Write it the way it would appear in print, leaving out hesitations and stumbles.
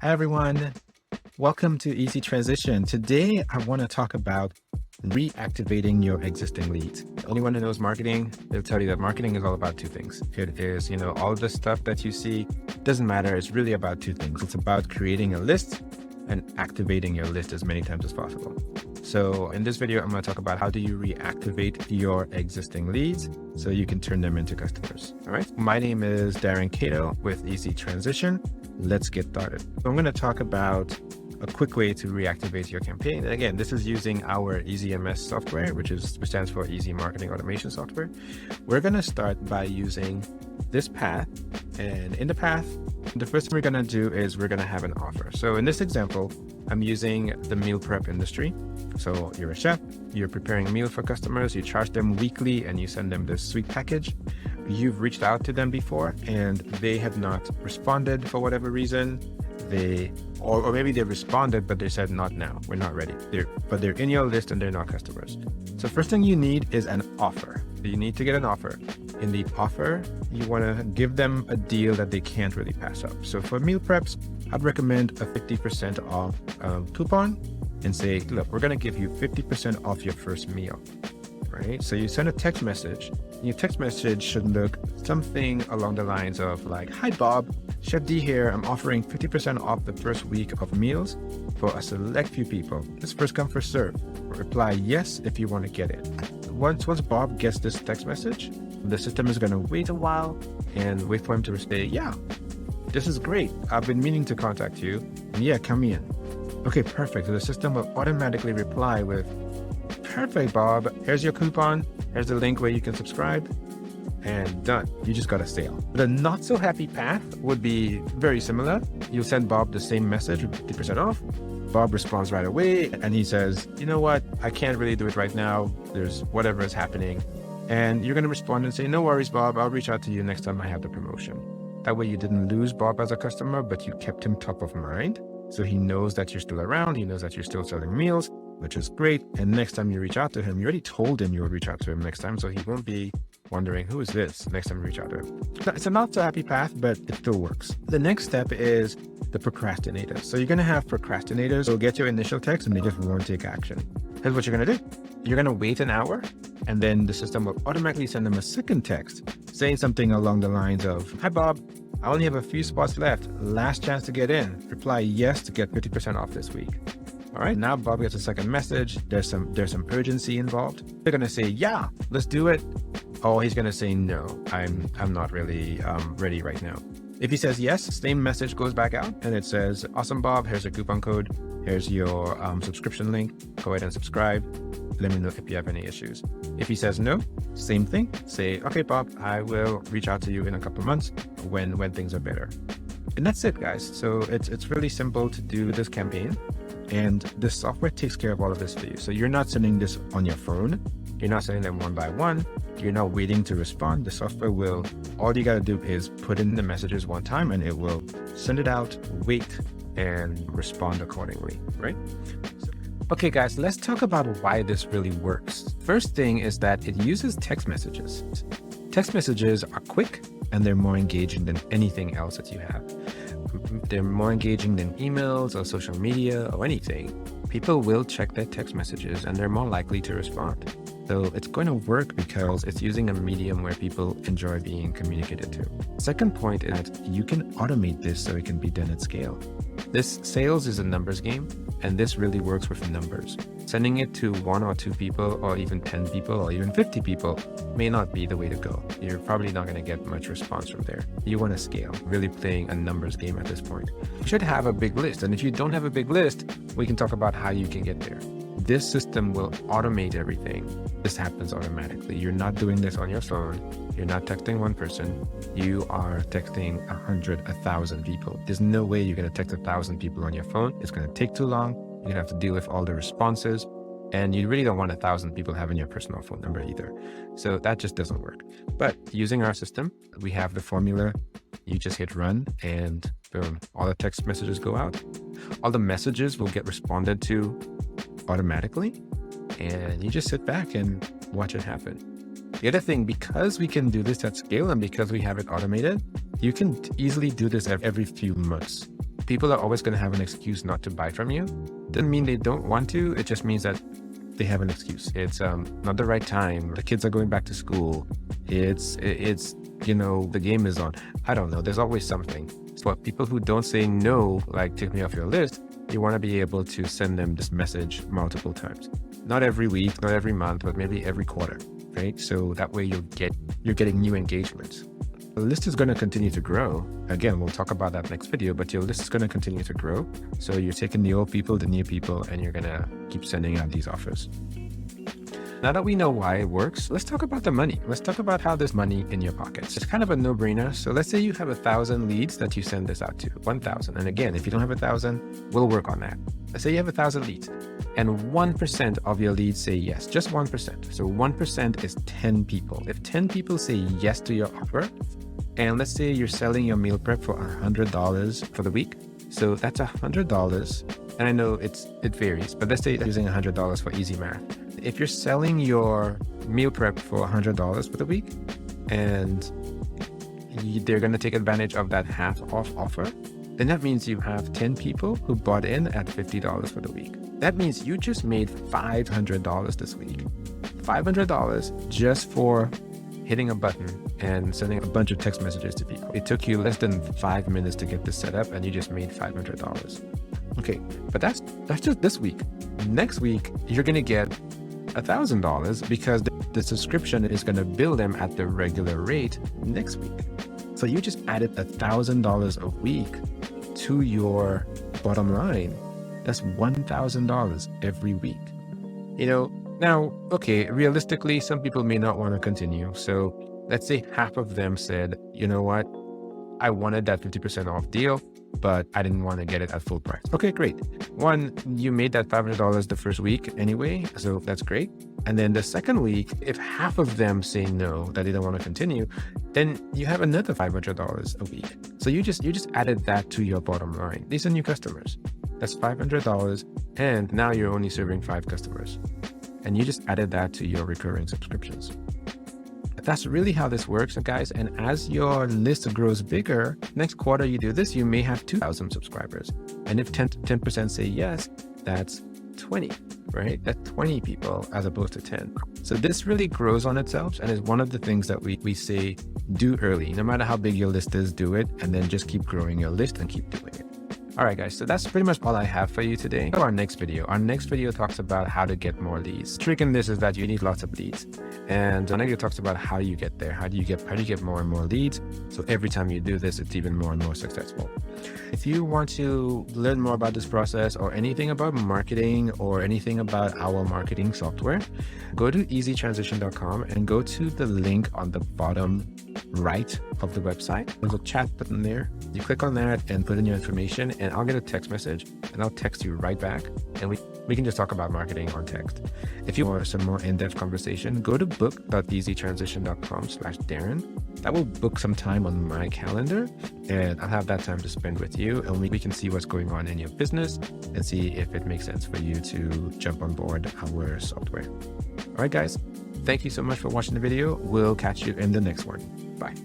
Hi everyone, welcome to Easy Transition. Today I want to talk about reactivating your existing leads. Anyone who knows marketing, they'll tell you that marketing is all about two things. It is, all the stuff that you see, doesn't matter. It's really about two things. It's about creating a list and activating your list as many times as possible. So in this video, I'm going to talk about how do you reactivate your existing leads so you can turn them into customers. All right. My name is Darren Cato with Easy Transition. Let's get started. So I'm going to talk about a quick way to reactivate your campaign. And again, this is using our EasyMS software, which stands for Easy Marketing Automation Software. We're going to start by using this path. And in the path, the first thing we're going to do is we're going to have an offer. So in this example, I'm using the meal prep industry. So you're a chef, you're preparing a meal for customers, you charge them weekly and you send them this sweet package. You've reached out to them before and they have not responded for whatever reason. Or maybe they responded, but they said not now, we're not ready. But they're in your list and they're not customers. So first thing you need is an offer. You need to get an offer. In the offer, you want to give them a deal that they can't really pass up. So for meal preps, I'd recommend a 50% off coupon and say, look, we're going to give you 50% off your first meal, right? So you send a text message. Your text message should look something along the lines of like, hi, Bob, Chef D here. I'm offering 50% off the first week of meals for a select few people. It's first come, first serve. Reply yes if you want to get it. Once Bob gets this text message, the system is going to wait a while and wait for him to say, yeah, this is great. I've been meaning to contact you. And yeah, come in. Okay, perfect. So the system will automatically reply with, perfect, Bob. Here's your coupon. Here's the link where you can subscribe. And done. You just got a sale. The not so happy path would be very similar. You send Bob the same message with 50% off. Bob responds right away and he says, you know what? I can't really do it right now. There's whatever is happening. And you're going to respond and say, no worries, Bob. I'll reach out to you next time I have the promotion. That way you didn't lose Bob as a customer, but you kept him top of mind. So he knows that you're still around. He knows that you're still selling meals, which is great. And next time you reach out to him, you already told him you will reach out to him next time. So he won't be wondering, who is this next time you reach out to him. It's a not so happy path, but it still works. The next step is the procrastinators. So you're going to have procrastinators who'll get your initial text and they just won't take action. Here's what you're going to do. You're going to wait an hour and then the system will automatically send them a second text saying something along the lines of, hi, Bob. I only have a few spots left. Last chance to get in. Reply yes to get 50% off this week. All right, now Bob gets a second message. There's some urgency involved. They're gonna say, yeah, let's do it. Or he's gonna say, no, I'm not really ready right now. If he says yes, same message goes back out and it says, awesome, Bob, here's a coupon code. Here's your subscription link. Go ahead and subscribe. Let me know if you have any issues. If he says no, same thing. Say, okay, Bob, I will reach out to you in a couple of months when things are better. And that's it, guys. So it's really simple to do this campaign. And the software takes care of all of this for you. So you're not sending this on your phone. You're not sending them one by one. You're not waiting to respond. The software will, all you got to do is put in the messages one time and it will send it out, wait, and respond accordingly, right? Okay, guys, let's talk about why this really works. First thing is that it uses text messages. Text messages are quick and they're more engaging than anything else that you have. They're more engaging than emails or social media or anything. People will check their text messages and they're more likely to respond. So it's going to work because it's using a medium where people enjoy being communicated to. Second point is that you can automate this so it can be done at scale. This sales is a numbers game, and this really works with numbers. Sending it to 1 or 2 people or even 10 people or even 50 people may not be the way to go. You're probably not going to get much response from there. You want to scale, really playing a numbers game at this point. You should have a big list, and if you don't have a big list, we can talk about how you can get there. This system will automate everything. This happens automatically. You're not doing this on your phone. You're not texting one person. You are texting 100, 1,000 people. There's no way you're going to text 1,000 people on your phone. It's going to take too long. You're going to have to deal with all the responses. And you really don't want 1,000 people having your personal phone number either. So that just doesn't work. But using our system, we have the formula. You just hit run and boom, all the text messages go out. All the messages will get responded to automatically. And you just sit back and watch it happen. The other thing, because we can do this at scale and because we have it automated, you can easily do this every few months. people are always going to have an excuse not to buy from you. Doesn't mean they don't want to. It just means that they have an excuse. It's not the right time. The kids are going back to school. It's the game is on. I don't know. There's always something. So people who don't say no, like take me off your list, you want to be able to send them this message multiple times. Not every week, not every month, but maybe every quarter, right? So that way you're getting new engagements. The list is going to continue to grow. Again, we'll talk about that next video, but your list is going to continue to grow. So you're taking the old people, the new people, and you're going to keep sending out these offers. Now that we know why it works, let's talk about the money. Let's talk about how there's money in your pockets. It's kind of a no-brainer. So let's say you have 1,000 leads that you send this out to, 1,000. And again, if you don't have 1,000, we'll work on that. Let's say you have 1,000 leads and 1% of your leads say yes, just 1%. So 1% is 10 people. If 10 people say yes to your offer, and let's say you're selling your meal prep for $100 for the week. So that's $100. And I know it varies, but let's say you're using $100 for easy math. If you're selling your meal prep for $100 for the week, and they're going to take advantage of that half off offer, then that means you have 10 people who bought in at $50 for the week. That means you just made $500 this week. $500 just for hitting a button and sending a bunch of text messages to people. It took you less than 5 minutes to get this set up, and you just made $500. Okay, but that's just this week. Next week, you're going to get $1,000 because the subscription is going to bill them at the regular rate next week. So you just added $1,000 a week to your bottom line. That's $1,000 every week. Now, okay, realistically, some people may not want to continue. So let's say half of them said, you know what? I wanted that 50% off deal, but I didn't want to get it at full price. Okay, great. One, you made that $500 the first week anyway, so that's great. And then the second week, if half of them say no, that they don't want to continue, then you have another $500 a week. So you just added that to your bottom line. These are new customers. That's $500, and now you're only serving 5 customers. And you just added that to your recurring subscriptions. That's really how this works, guys. And as your list grows bigger, next quarter you do this, you may have 2,000 subscribers. And if 10% say yes, that's 20, right? That's 20 people as opposed to 10. So this really grows on itself, and is one of the things that we say do early. No matter how big your list is, do it, and then just keep growing your list and keep doing it. All right, guys, so that's pretty much all I have for you today. Our next video talks about how to get more leads. The trick in this is that you need lots of leads. And our next video talks about how you get there. How do you get more and more leads? So every time you do this, it's even more and more successful. If you want to learn more about this process or anything about marketing or anything about our marketing software, go to easytransition.com and go to the link on the bottom right of the website. There's a chat button there. You click on that and put in your information, and I'll get a text message and I'll text you right back, and we can just talk about marketing on text. If you want some more in-depth conversation, go to book.easytransition.com/Darren. That will book some time on my calendar, and I'll have that time to spend with you, and we can see what's going on in your business and see if it makes sense for you to jump on board our software. All right, guys, thank you so much for watching the video. We'll catch you in the next one. Bye.